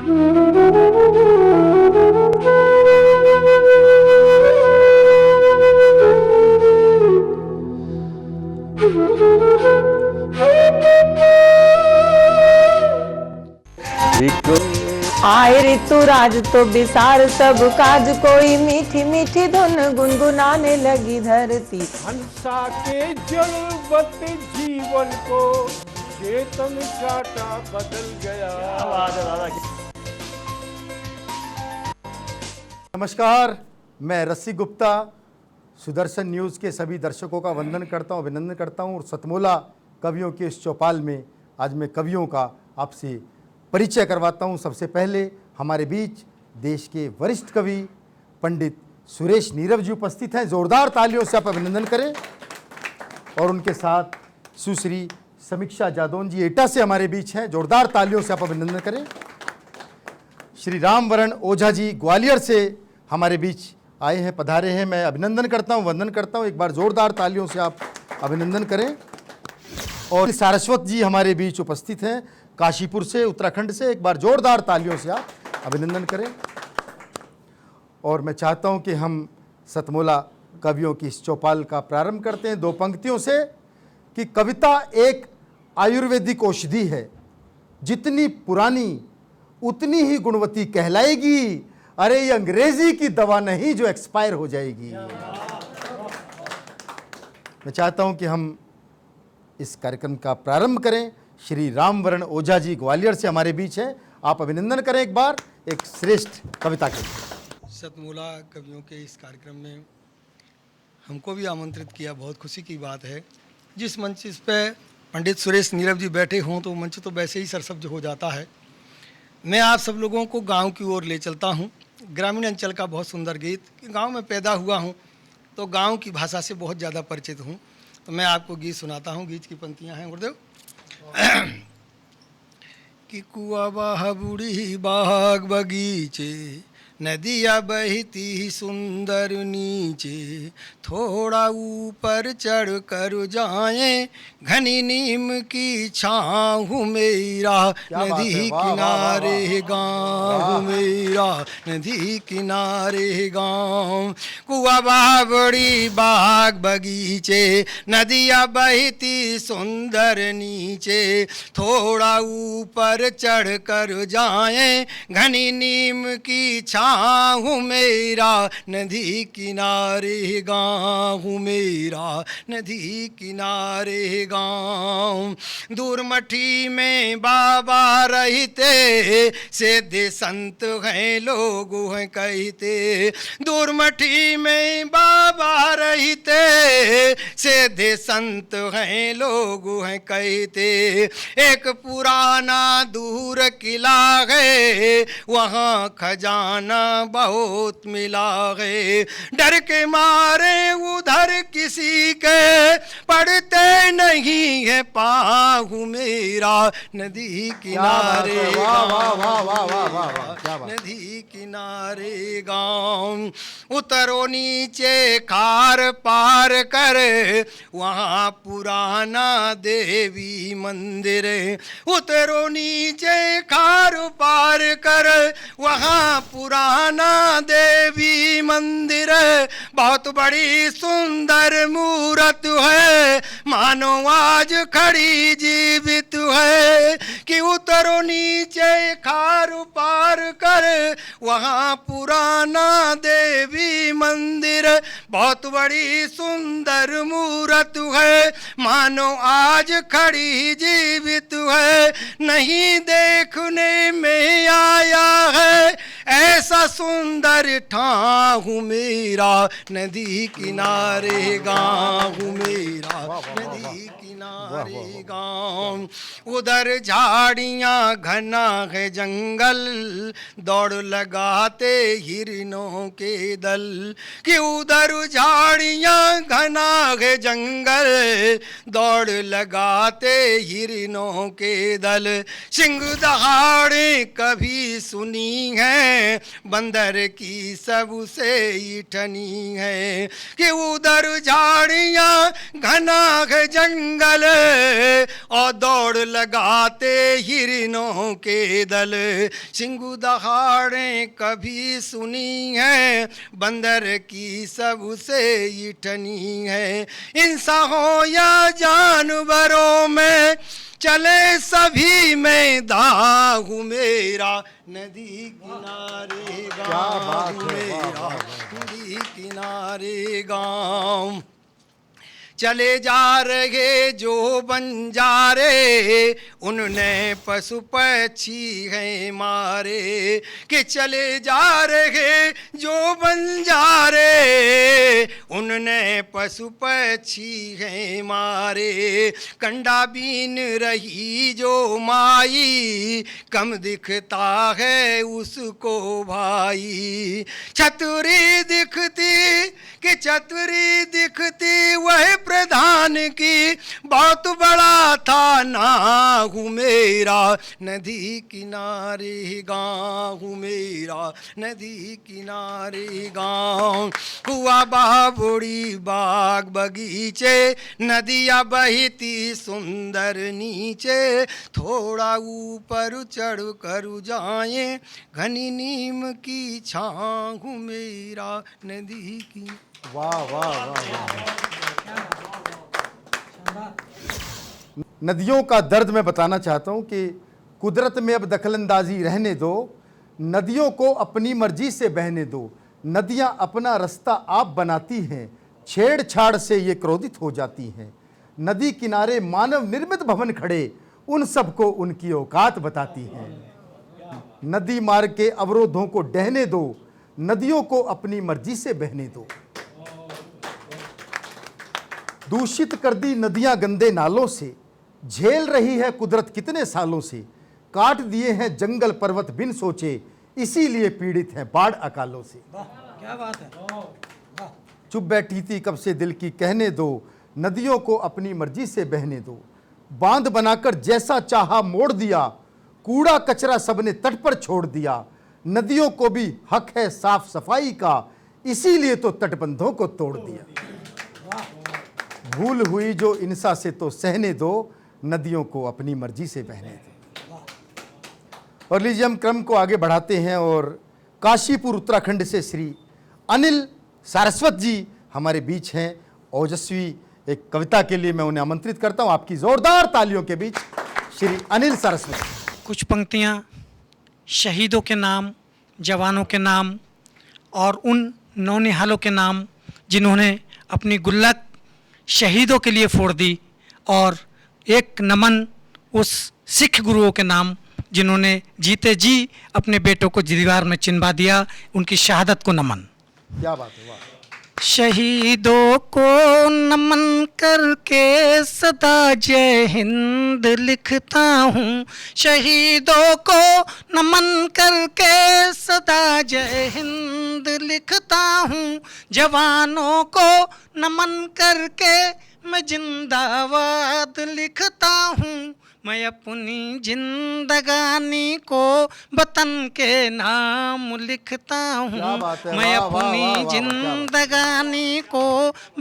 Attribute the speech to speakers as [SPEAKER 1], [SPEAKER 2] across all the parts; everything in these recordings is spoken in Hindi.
[SPEAKER 1] आए ऋतुराज तो विसार सब काज, कोई मीठी मीठी धुन गुनगुनाने लगी धरती।
[SPEAKER 2] हंसा के जलवत जीवन को चेतन चाटा बदल गया।
[SPEAKER 3] नमस्कार, मैं रस्सी गुप्ता सुदर्शन न्यूज़ के सभी दर्शकों का वंदन करता हूं, अभिनंदन करता हूं। और सतमोला कवियों के इस चौपाल में आज मैं कवियों का आपसे परिचय करवाता हूं। सबसे पहले हमारे बीच देश के वरिष्ठ कवि पंडित सुरेश नीरव जी उपस्थित हैं। जोरदार तालियों से आप अभिनंदन करें। और उनके साथ सुश्री समीक्षा जादौन जी एटा से हमारे बीच हैं। जोरदार तालियों से आप अभिनंदन करें। श्री रामवरण ओझा जी ग्वालियर से हमारे बीच आए हैं, पधारे हैं। मैं अभिनंदन करता हूं, वंदन करता हूं। एक बार जोरदार तालियों से आप अभिनंदन करें। और सारस्वत जी हमारे बीच उपस्थित हैं काशीपुर से, उत्तराखंड से। एक बार जोरदार तालियों से आप अभिनंदन करें। और मैं चाहता हूं कि हम सतमोला कवियों की इस चौपाल का प्रारंभ करते हैं दो पंक्तियों से कि कविता एक आयुर्वेदिक औषधि है, जितनी पुरानी उतनी ही गुणवती कहलाएगी। अरे ये अंग्रेजी की दवा नहीं जो एक्सपायर हो जाएगी। मैं चाहता हूं कि हम इस कार्यक्रम का प्रारंभ करें। श्री रामवरण ओझा जी ग्वालियर से हमारे बीच हैं। आप अभिनंदन करें एक बार एक श्रेष्ठ कविता के लिए।
[SPEAKER 4] सतमोला कवियों के इस कार्यक्रम में हमको भी आमंत्रित किया, बहुत खुशी की बात है। जिस मंच इस पे पंडित सुरेश नीरव जी बैठे हों तो मंच तो वैसे ही सरसब्ज हो जाता है। मैं आप सब लोगों को गांव की ओर ले चलता हूं। ग्रामीण अंचल का बहुत सुंदर गीत, गांव में पैदा हुआ हूं तो गांव की भाषा से बहुत ज़्यादा परिचित हूं। तो मैं आपको गीत सुनाता हूं। गीत की पंक्तियां हैं गुरुदेव। कि कुआ बाह बूढ़ी बाग बगीचे, नदिया बहती सुंदर नीचे, थोड़ा ऊपर चढ़ कर जाएं घनी नीम की छाँव मेरा, नदी किनारे गाँव मेरा, नदी किनारे गाँव। कुआ बाह बड़ी बाग बगीचे, नदिया बहती सुंदर नीचे, थोड़ा ऊपर चढ़ कर जाएं घनी नीम की छाँव मेरा, नदी किनारे गाँव मेरा, नदी किनारे गाँव। दूर मठी में बाबा रहते, सीधे संत हैं लोग हैं कहते। दूर मठी में बाबा रहते, सीधे संत हैं लोग हैं कहते। एक पुराना दूर किला है, वहाँ खजाना बहुत मिला है। डर के मारे उधर किसी के पड़ते नहीं है पाँव मेरा, नदी किनारे नदी किनारे गाँव। उतरो नीचे खार पार कर, वहाँ पुराना देवी मंदिर। उतरो नीचे खार पार कर, वहाँ पुराना देवी मंदिर। बहुत बड़ी सुंदर मूरत है, मानो आज खड़ी जीवित है। कि उतरो नीचे खार पार कर, वहाँ पुराना देवी मंदिर। बहुत बड़ी सुंदर मूरत है, मानो आज खड़ी जीवित है। नहीं देखने में आया है ऐसा सुंदर ठाव मेरा, नदी किनारे गाँव मेरा, नदी किनारे गाँव। उधर झाड़ियाँ घना है जंगल, दौड़ लगाते हिरनों के दल। कि उधर झाड़ियाँ घना है जंगल, दौड़ लगाते हिरनों के दल। सिंह दहाड़े कभी सुनी है, बंदर की सबसे ईठनी है। कि उधर झाड़ियाँ घना है जंगल, कमल और दौड़ लगाते हिरनों के दल। सिंगू दहाड़े कभी सुनी है, बंदर की सबसे इठनी है। इंसान हो या जानवरों में चले सभी में दाहू मेरा, नदी किनारे गाँव मेरा, नदी किनारे गाँव। चले जा रहे जो बंजारे, उनने पशु पक्षी हैं मारे। कि चले जा रहे जो बंजारे, उनने पशु पक्षी हैं मारे। कंडा बीन रही जो माई, कम दिखता है उसको भाई। छतरी दिखती कि छतरी दिखती वह प्रधान की, बहुत बड़ा था नाहू मेरा, नदी किनारे गाँव मेरा, नदी किनारे गाँव। हुआ बाबुड़ी बाग बगीचे, नदिया बहती सुंदर नीचे। थोड़ा ऊपर चढ़ कर जाए, घनी नीम की छाँव मेरा, नदी की।
[SPEAKER 3] वाह वाह वाह वाह। नदियों का दर्द मैं बताना चाहता हूं कि कुदरत में अब दखलंदाजी रहने दो, नदियों को अपनी मर्जी से बहने दो। नदियां अपना रास्ता आप बनाती हैं, छेड़छाड़ से ये क्रोधित हो जाती हैं। नदी किनारे मानव निर्मित भवन खड़े, उन सबको उनकी औकात बताती हैं। नदी मार्ग के अवरोधों को ढहने दो, नदियों को अपनी मर्जी से बहने दो। दूषित कर दी नदियां गंदे नालों से, झेल रही है कुदरत कितने सालों से। काट दिए हैं जंगल पर्वत बिन सोचे, इसीलिए पीड़ित हैं बाढ़ अकालों से।
[SPEAKER 4] क्या बात है।
[SPEAKER 3] चुप बैठी थी कब से दिल की, कहने दो नदियों को अपनी मर्जी से बहने दो। बांध बनाकर जैसा चाहा मोड़ दिया, कूड़ा कचरा सबने तट पर छोड़ दिया। नदियों को भी हक है साफ सफाई का, इसीलिए तो तटबंधों को तोड़ दिया। भूल हुई जो इंसा से तो सहने दो, नदियों को अपनी मर्जी से बहने दो। और लीजिए हम क्रम को आगे बढ़ाते हैं और काशीपुर उत्तराखंड से श्री अनिल सारस्वत जी हमारे बीच हैं। ओजस्वी एक कविता के लिए मैं उन्हें आमंत्रित करता हूं, आपकी जोरदार तालियों के बीच श्री अनिल सारस्वत।
[SPEAKER 5] कुछ पंक्तियाँ शहीदों के नाम, जवानों के नाम और उन नौनिहालों के नाम जिन्होंने अपनी गुल्लक शहीदों के लिए फोड़ दी, और एक नमन उस सिख गुरुओं के नाम जिन्होंने जीते जी अपने बेटों को दीवार में चिनवा दिया, उनकी शहादत को नमन।
[SPEAKER 3] क्या बात है, वाह।
[SPEAKER 5] शहीदों को नमन करके सदा जय हिंद लिखता हूँ। शहीदों को नमन करके सदा जय हिंद लिखता हूँ। जवानों को नमन करके मैं जिंदाबाद लिखता हूँ। मैं अपनी जिंदगानी को वतन के नाम लिखता हूँ। मैं अपनी जिंदगानी को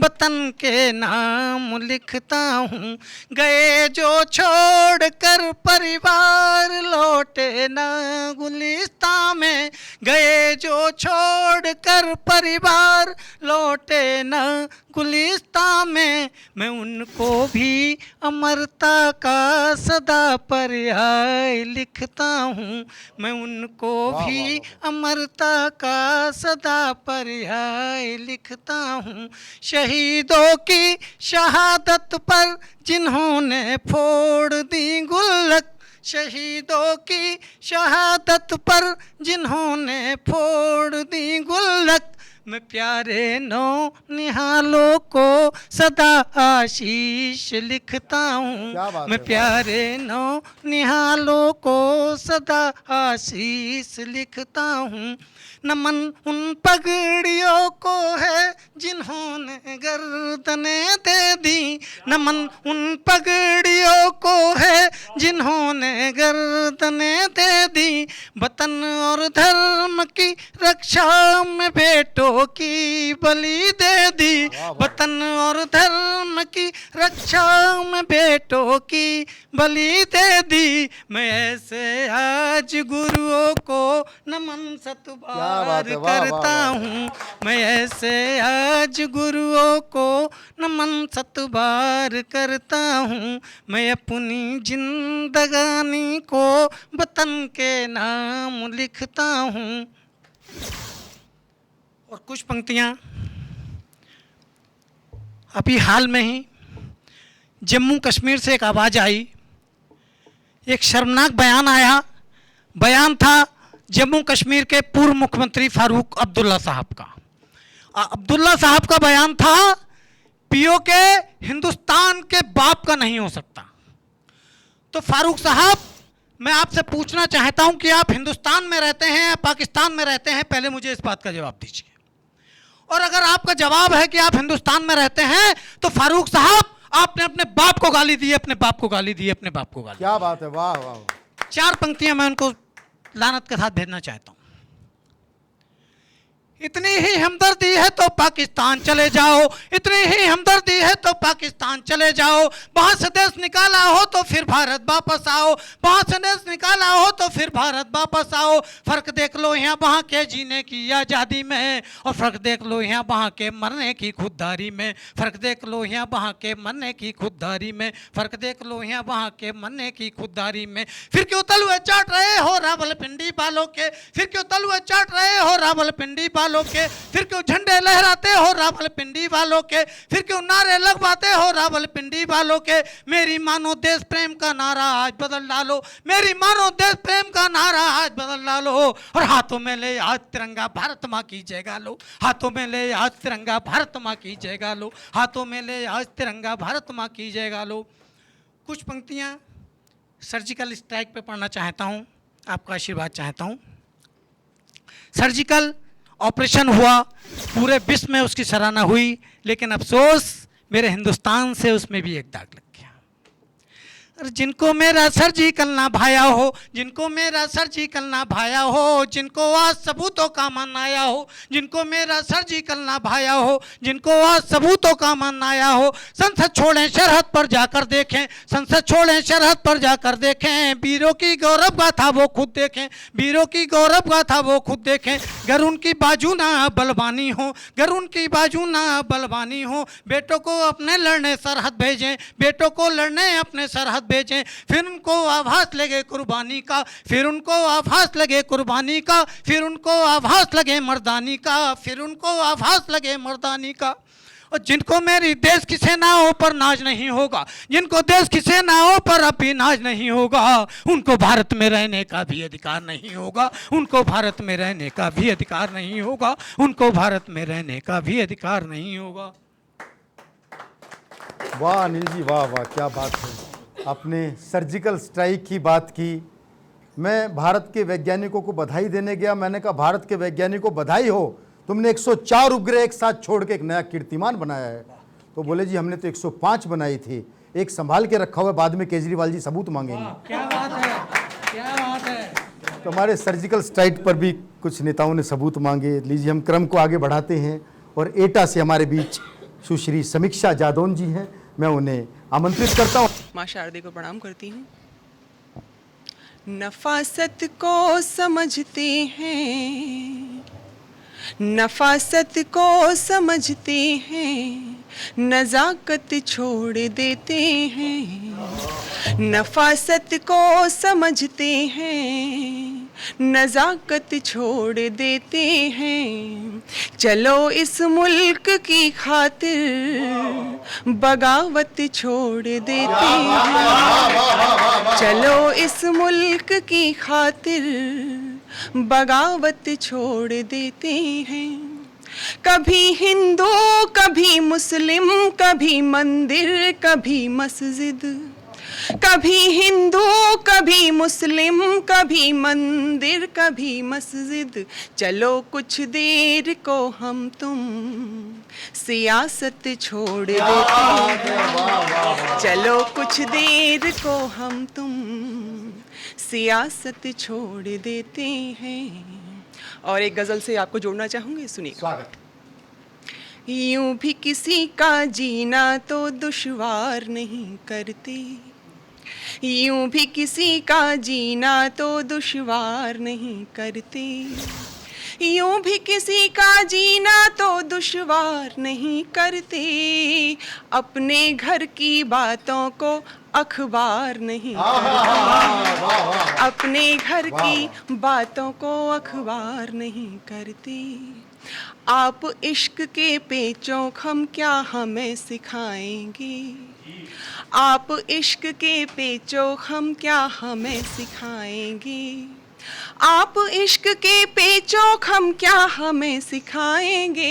[SPEAKER 5] वतन के नाम लिखता हूँ। गए जो छोड़ कर परिवार लौटे ना गुलिस्तां में। गए जो छोड़ कर परिवार लौटे ना गुलिस्तां में। मैं उनको भी अमरता का सदा पर्याय लिखता हूँ। मैं उनको भी अमरता का सदा पर्याय लिखता हूँ। शहीदों की शहादत पर जिन्होंने फोड़ दी गुल्लक। शहीदों की शहादत पर जिन्होंने फोड़ दी गुल्लक। मैं प्यारे नौनिहालों को सदा आशीष लिखता हूँ। मैं प्यारे नौनिहालों को सदा आशीष लिखता हूँ। नमन उन पगड़ियों को है जिन्होंने गर्दनें दे दी। नमन उन पगड़ियों को है जिन्होंने गर्दनें दे दी। वतन और धर्म की रक्षा में बेटों बेटों की बलि दे दी, वतन और धर्म की रक्षा में बेटों की बलि दे दी। मैं ऐसे आज गुरुओं को नमन सत बार करता हूँ, मैं ऐसे आज गुरुओं को नमन सत बार करता हूँ। मैं अपनी जिंदगानी को वतन के नाम लिखता हूँ। और कुछ पंक्तियाँ अभी हाल में ही जम्मू कश्मीर से एक आवाज़ आई, एक शर्मनाक बयान आया। बयान था जम्मू कश्मीर के पूर्व मुख्यमंत्री फारूक अब्दुल्ला साहब का। अब्दुल्ला साहब का बयान था पीओके हिंदुस्तान के बाप का नहीं हो सकता। तो फारूक साहब, मैं आपसे पूछना चाहता हूं कि आप हिंदुस्तान में रहते हैं या पाकिस्तान में रहते हैं, पहले मुझे इस बात का जवाब दीजिए। और अगर आपका जवाब है कि आप हिंदुस्तान में रहते हैं तो फारूक साहब, आपने अपने बाप को गाली दी, अपने बाप को गाली दी, अपने बाप को गाली।
[SPEAKER 3] क्या बात है, वाह वाह।
[SPEAKER 5] 4 पंक्तियां मैं उनको लानत के साथ भेजना चाहता हूं। इतनी ही हमदर्दी है तो पाकिस्तान चले जाओ, इतनी ही हमदर्दी है तो पाकिस्तान चले जाओ। वहां से देश निकाला हो तो फिर भारत वापस आओ, वहां से देश निकाला हो तो फिर भारत वापस आओ। फर्क देख लो यहाँ वहां के जीने की आज़ादी में, और फर्क देख लो यहाँ वहां के मरने की खुददारी में। फर्क देख लो यहाँ वहां के मरने की खुददारी में, फर्क देख लो यहाँ वहां के मरने की खुददारी में। फिर क्यों तलुए चाट रहे हो रावलपिंडी वालों के, फिर क्यों तलुए चाट रहे हो रावलपिंडी वालों के, फिर क्यों झंडे लहराते हो रावलपिंडी वालों के, फिर क्यों नारे लगवाते हो रावलपिंडी वालों के। मेरी मानो देश प्रेम का नारा आज बदल डालो, मेरी मानो देश प्रेम का नारा आज बदल डालो। और हाथों में ले आज तिरंगा भारत माँ की जय गा लो, हाथों में ले आज तिरंगा भारत माँ की जय गा लो, हाथों में ले आज तिरंगा भारत माँ की जय गा लो। कुछ पंक्तियाँ सर्जिकल स्ट्राइक पे पढ़ना चाहता हूँ, आपका आशीर्वाद चाहता हूँ। सर्जिकल ऑपरेशन हुआ, पूरे विश्व में उसकी सराहना हुई, लेकिन अफसोस मेरे हिंदुस्तान से उसमें भी एक दाग लग गया। और जिनको मेरा सर्जिकल ना भाया हो, जिनको मेरा सर्जिकल ना भाया हो, जिनको आज सबूतों का मन आया हो, जिनको मेरा सर्जिकल ना भाया हो, जिनको आज सबूतों का मन आया हो, संसद छोड़ें सरहद पर जाकर देखें, संसद छोड़ें सरहद पर जाकर देखें। वीरों की गौरव गाथा वो खुद देखें, वीरों की गौरव गाथा वो खुद देखें। गर उनकी बाजू ना बलवानी हो, गर उनकी बाजू ना बलवानी हो, बेटों को अपने लड़ने सरहद भेजें, बेटों को लड़ने अपने सरहद भेजें। फिर उनको आभास लगे कुर्बानी का, फिर उनको आभास लगे कुर्बानी का, फिर उनको आभास लगे मर्दानी का, फिर उनको आभास लगे मर्दानी का। और जिनको मेरी देश की सेनाओं पर नाज नहीं होगा, जिनको देश की सेनाओं पर अब भी नाज नहीं होगा, उनको भारत में रहने का भी अधिकार नहीं होगा, उनको भारत में रहने का भी अधिकार नहीं होगा, उनको भारत में रहने का भी अधिकार नहीं होगा।
[SPEAKER 3] वाह अनिल जी, वाह वाह, क्या बात है। आपने सर्जिकल स्ट्राइक की बात की। मैं भारत के वैज्ञानिकों को बधाई देने गया, मैंने कहा भारत के वैज्ञानिकों को बधाई हो, तुमने 104 उपग्रह एक साथ छोड़ के एक नया कीर्तिमान बनाया है। तो बोले जी हमने तो 105 बनाई थी, एक संभाल के रखा हुआ है, बाद में केजरीवाल जी सबूत मांगेंगे।
[SPEAKER 5] क्या बात है, क्या बात है।
[SPEAKER 3] तो हमारे सर्जिकल स्ट्राइक पर भी कुछ नेताओं ने सबूत मांगे। लीजिए हम क्रम को आगे बढ़ाते हैं, और एटा से हमारे बीच सुश्री समीक्षा जादौन जी हैं, मैं उन्हें आमंत्रित करता हूँ।
[SPEAKER 6] माँ शारदे को प्रणाम करती हूँ। नफासत को समझते हैं, नफासत को समझते हैं, नज़ाकत छोड़ देते हैं। नफासत को समझते हैं, नज़ाकत छोड़ देते हैं। चलो इस मुल्क की खातिर बगावत छोड़ देते हैं। चलो इस मुल्क की खातिर बगावत छोड़ देते हैं। कभी हिंदू कभी मुस्लिम, कभी मंदिर कभी मस्जिद, कभी हिंदू कभी मुस्लिम, कभी मंदिर कभी मस्जिद। चलो कुछ देर को हम तुम सियासत छोड़ देते हैं। चलो कुछ देर को हम तुम सियासत छोड़ देते हैं। और एक गज़ल से आपको जोड़ना चाहूँगी, सुनिए।
[SPEAKER 3] स्वागत।
[SPEAKER 6] यूं भी किसी का जीना तो दुश्वार नहीं करते, यूं भी किसी का जीना तो दुश्वार नहीं करते, यूं भी किसी का जीना तो दुश्वार नहीं करते, अपने घर की बातों को अखबार नहीं करते, अपने घर की बातों को अखबार नहीं करते। आप इश्क के पेचों क्या हमें सिखाएंगे, आप इश्क के पेचों क्या हमें सिखाएंगे, आप इश्क के पेचों क्या हमें सिखाएंगे,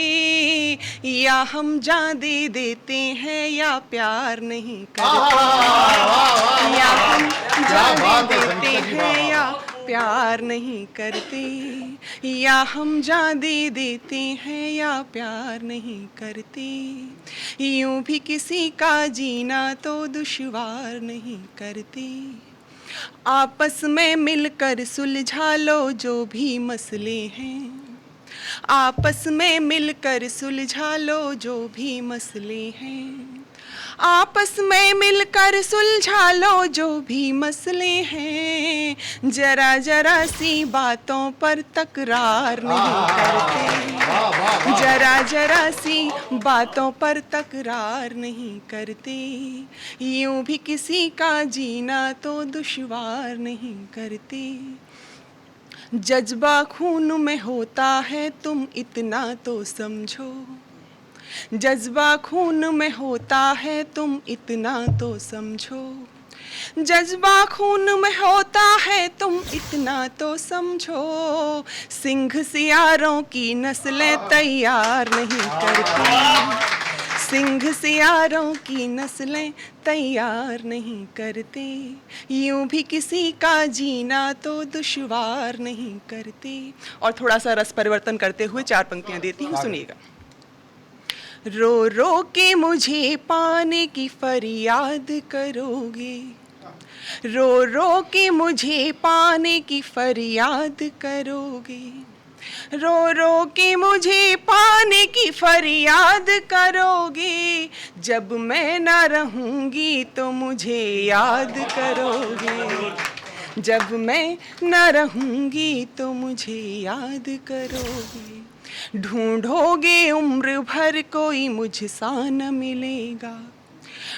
[SPEAKER 6] या हम जान दे देते हैं या प्यार नहीं करते, या हम जान दे देते हैं या प्यार नहीं करते, या हम जान दे देते हैं या प्यार नहीं करते, यूं भी किसी का जीना तो दुश्वार नहीं करते। आपस में मिलकर सुलझा लो जो भी मसले हैं, आपस में मिलकर सुलझा लो जो भी मसले हैं, आपस में मिलकर सुलझा लो जो भी मसले हैं, जरा जरा सी बातों पर तकरार नहीं करते, जरा जरा सी बातों पर तकरार नहीं करते, यूं भी किसी का जीना तो दुश्वार नहीं करते। जज्बा खून में होता है तुम इतना तो समझो, जज्बा खून में होता है तुम इतना तो समझो, जज्बा खून में होता है तुम इतना तो समझो, सिंह सियारों की नस्लें तैयार नहीं करती, सिंह सियारों की नस्लें तैयार नहीं करते, यूं भी किसी का जीना तो दुश्वार नहीं करते। और थोड़ा सा रस परिवर्तन करते हुए 4 पंक्तियां देती हूँ, सुनिएगा। रो रो के मुझे पाने की फरियाद करोगे, रो रो के मुझे पाने की फरियाद करोगे, रो रो के मुझे पाने की फरियाद करोगे, जब मैं ना रहूँगी तो मुझे याद करोगे, जब मैं ना रहूँगी तो मुझे याद करोगे, ढूंढोगे उम्र भर कोई मुझसा न मिलेगा,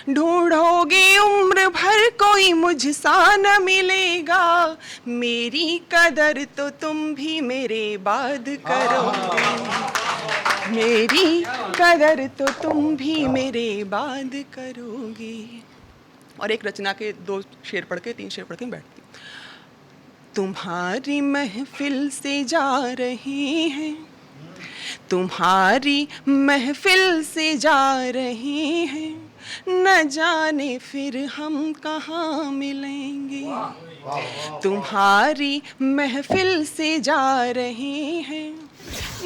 [SPEAKER 6] ढूंढोगे उम्र भर कोई मुझसा न मिलेगा, मेरी कदर तो तुम भी मेरे बाद करोगे, मेरी कदर तो तुम भी मेरे बाद करोगे। और एक रचना के 2 शेर पढ़ के 3 शेर पढ़ के बैठती। तुम्हारी महफिल से जा रहे हैं, तुम्हारी महफिल से जा रहे हैं, न जाने फिर हम कहाँ मिलेंगे, तुम्हारी महफिल से जा रहे हैं,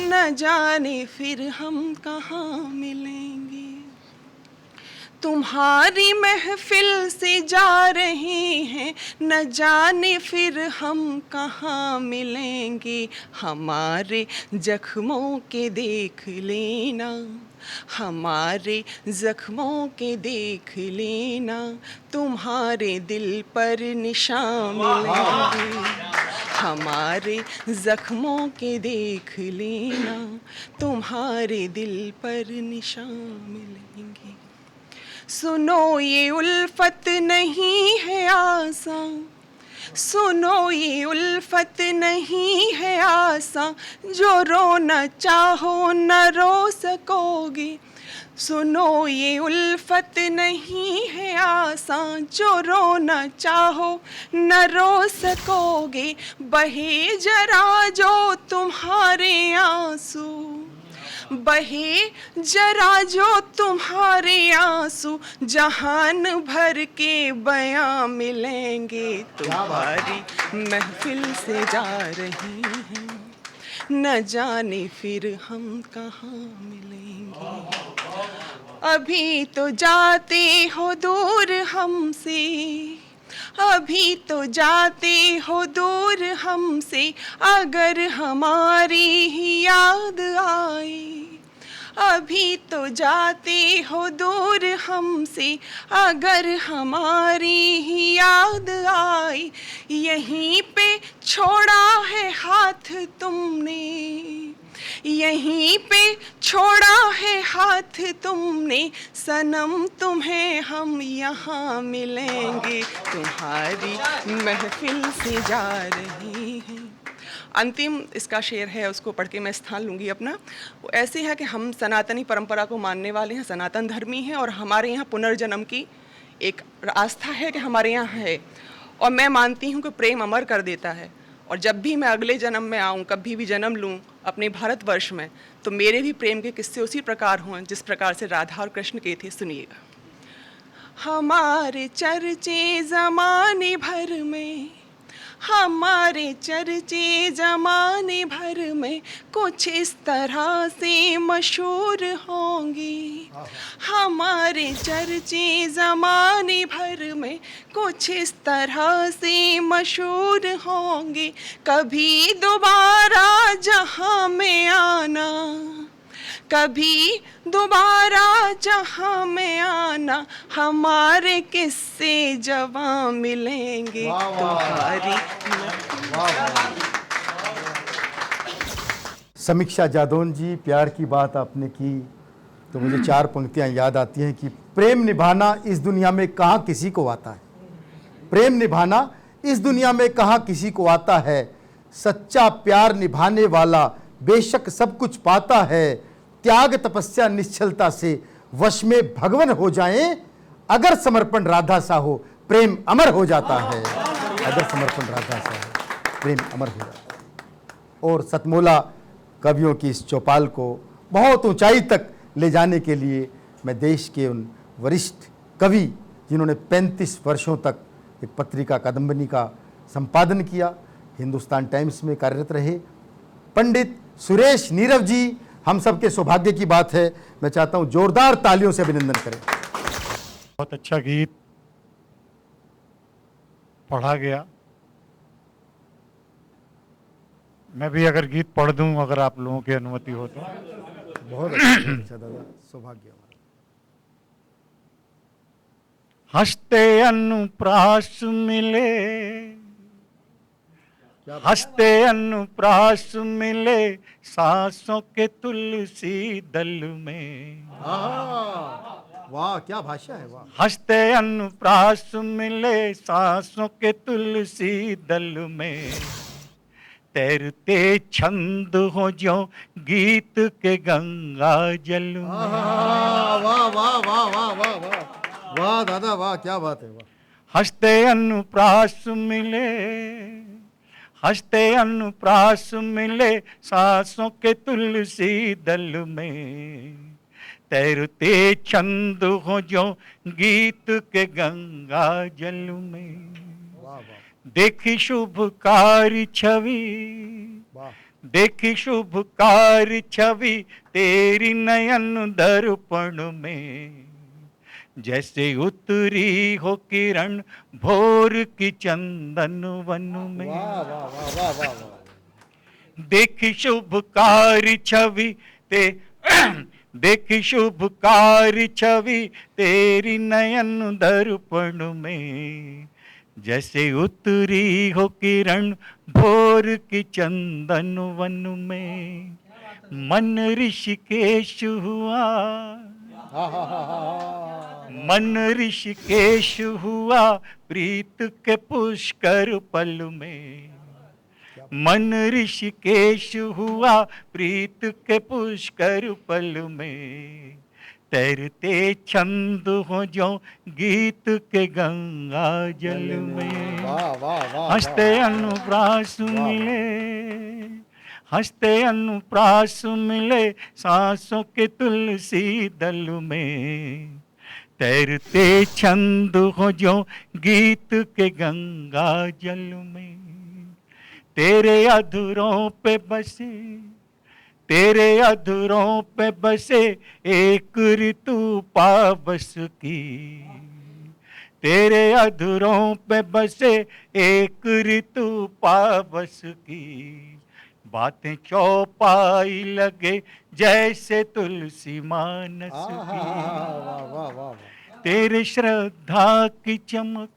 [SPEAKER 6] न जाने फिर हम कहाँ मिलेंगे, तुम्हारी महफिल से जा रहे हैं, न जाने फिर हम कहाँ मिलेंगे, हमारे जख्मों के देख लेना, हमारे जख्मों के देख लेना, तुम्हारे दिल पर निशान मिलेंगे, हमारे जख्मों के देख लेना, तुम्हारे दिल पर निशान मिलेंगे। सुनो ये उल्फत नहीं है आसान, सुनो ये उल्फत नहीं है आसान, जो रोना चाहो न रो सकोगे, सुनो ये उल्फत नहीं है आसान, जो रोना चाहो न रो सकोगे, बहे जरा जो तुम्हारे आंसू, बहे जरा जो तुम्हारे आंसू, जहान भर के बयां मिलेंगे, तुम्हारी महफिल से जा रही हैं, न जाने फिर हम कहाँ मिलेंगे, अभी तो जाते हो दूर हमसे, अभी तो जाते हो दूर हमसे, अगर हमारी ही याद आए, अभी तो जाते हो दूर हमसे, अगर हमारी ही याद आई, यहीं पे छोड़ा है हाथ तुमने, यहीं पे छोड़ा है हाथ तुमने, सनम तुम्हें हम यहाँ मिलेंगे, तुम्हारी महफिल से जा रही हैं। अंतिम इसका शेर है, उसको पढ़ के मैं स्थान लूँगी अपना। वो ऐसे है कि हम सनातनी परंपरा को मानने वाले हैं, सनातन धर्मी हैं, और हमारे यहाँ पुनर्जन्म की एक आस्था है कि हमारे यहाँ है, और मैं मानती हूँ कि प्रेम अमर कर देता है। और जब भी मैं अगले जन्म में आऊँ, कभी भी जन्म लूँ अपने भारतवर्ष में, तो मेरे भी प्रेम के किस्से उसी प्रकार हों जिस प्रकार से राधा और कृष्ण के थे। सुनिएगा। हमारे चर्चे ज़माने भर में, हमारे चर्चे ज़माने भर में कुछ इस तरह से मशहूर होंगे, हमारे चर्चे ज़माने भर में कुछ इस तरह से मशहूर होंगे, कभी दोबारा जहाँ में आना, कभी दोबारा जहाँ में आना, हमारे किस्से जवां मिलेंगे तुम्हारी।
[SPEAKER 3] समीक्षा जादौन जी, प्यार की बात आपने की तो मुझे 4 पंक्तियां याद आती हैं कि प्रेम निभाना इस दुनिया में कहाँ किसी को आता है, प्रेम निभाना इस दुनिया में कहाँ किसी को आता है, सच्चा प्यार निभाने वाला बेशक सब कुछ पाता है, त्याग तपस्या निश्चलता से वश में भगवन हो जाएं, अगर समर्पण राधा सा हो प्रेम अमर हो जाता है, अगर समर्पण राधा सा हो प्रेम अमर हो जाता है। और सतमोला कवियों की इस चौपाल को बहुत ऊंचाई तक ले जाने के लिए मैं देश के उन वरिष्ठ कवि जिन्होंने 35 वर्षों तक एक पत्रिका कादम्बनी का संपादन किया, हिंदुस्तान टाइम्स में कार्यरत रहे, पंडित सुरेश नीरव जी, हम सबके सौभाग्य की बात है, मैं चाहता हूं जोरदार तालियों से अभिनंदन करें।
[SPEAKER 7] बहुत अच्छा गीत पढ़ा गया। मैं भी अगर गीत पढ़ दूं, अगर आप लोगों की अनुमति हो तो।
[SPEAKER 3] बहुत अच्छा दादा, सौभाग्य।
[SPEAKER 7] हंसते अनुप्रास मिले, हंसते अनुप्रास मिले, सांसों के तुलसी दल में।
[SPEAKER 3] वाह क्या भाषा है, वाह।
[SPEAKER 7] हंसते अनुप्रास मिले, सांसों के तुलसी दल में, तैरते छंद हो जो गीत के गंगा जल में।
[SPEAKER 3] वाह वाह वाह वाह वाह वाह वाह दादा, वाह क्या बात है, वाह।
[SPEAKER 7] हंसते अनुप्रास मिले, हंसते अनुप्रास मिले, सांसों के तुलसी दल में, तैरते छंद हो जो गीत के गंगा जल में। देखी शुभकारी छवि, देखी शुभकारी छवि, तेरी नयन दर्पण में, जैसे उतरी हो किरण भोर की चंदन वन में।
[SPEAKER 3] वाह वाह वाह वाह वाह वाह।
[SPEAKER 7] देखी शुभकारी छवि देखी शुभकारी छवि, तेरी नयन दर्पण में, जैसे उतरी हो किरण भोर की चंदन वन में। मन ऋषिकेश हुआ, मन ऋषिकेश हुआ, प्रीत के पुष्कर पल में, मन ऋषिकेश हुआ, प्रीत के पुष्कर पल में, तैरते छंद हो जो गीत के गंगा जल में। हंसते अनुप्रास मिले, हंसते अनुप्रास मिले, सांसों के तुलसी दल में, तैरते छंद हो जो गीत के गंगा जल में। तेरे अधरों पे बसे, तेरे अधरों पे बसे, एक ऋतु पावस की, तेरे अधरों पे बसे, एक ऋतु पावस की, बातें चौपाई लगे जैसे तुलसी मानस की।
[SPEAKER 3] वाह वाह वाह।
[SPEAKER 7] तेरे श्रद्धा की चमक,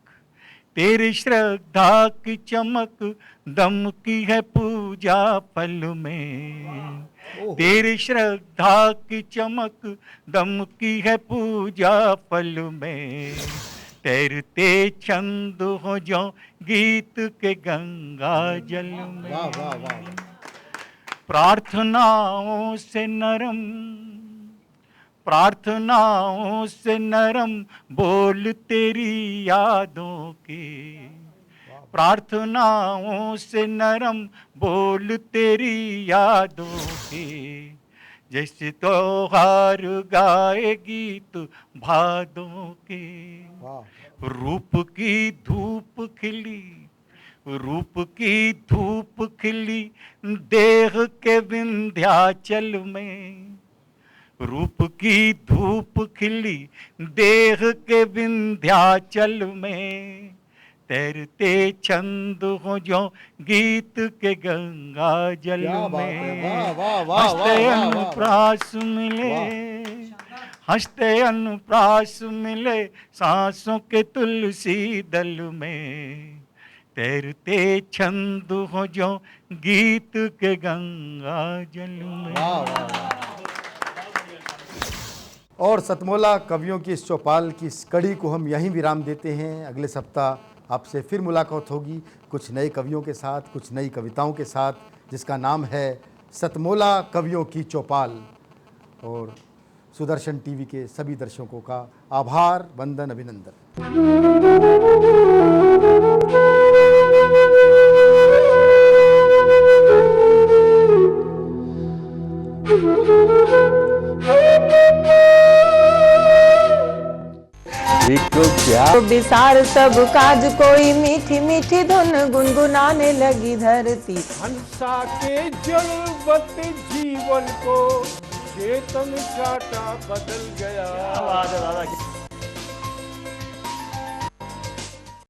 [SPEAKER 7] तेरे श्रद्धा की चमक दमकी है पूजा पल में। तेरी श्रद्धा की चमक दमकी है पूजा पल में। तैरते छंद हो जाओ गीत के गंगा जल में।
[SPEAKER 3] वाह वाह वाह।
[SPEAKER 7] प्रार्थनाओं से नरम, प्रार्थनाओं से नरम बोल तेरी यादों की। प्रार्थनाओं से नरम बोल तेरी यादों की। जैसे त्योहार गाए गीत भादों के। रूप की धूप खिली, रूप की धूप खिली देह के विंध्याचल में। रूप की धूप खिली देह के विंध्याचल में। तैरते छंद हो जो गीत के गंगा जल में। हंसते अनुप्रास मिले, हंसते अनुप्रास मिले सांसों के तुलसी दल में। तैरते छंद हो जो गीत के गंगा जल में।
[SPEAKER 3] और सतमोला कवियों की इस चौपाल की इस कड़ी को हम यहीं विराम देते हैं। अगले सप्ताह आपसे फिर मुलाकात होगी कुछ नए कवियों के साथ, कुछ नई कविताओं के साथ, जिसका नाम है सतमोला कवियों की चौपाल। और सुदर्शन टीवी के सभी दर्शकों का आभार, वंदन, अभिनंदन।
[SPEAKER 1] तो बिसार सब काज कोई मीठी मीठी धुन गुनगुनाने लगी धरती।
[SPEAKER 2] हंसा के जलवत जीवन को चेतन चाटा बदल गया।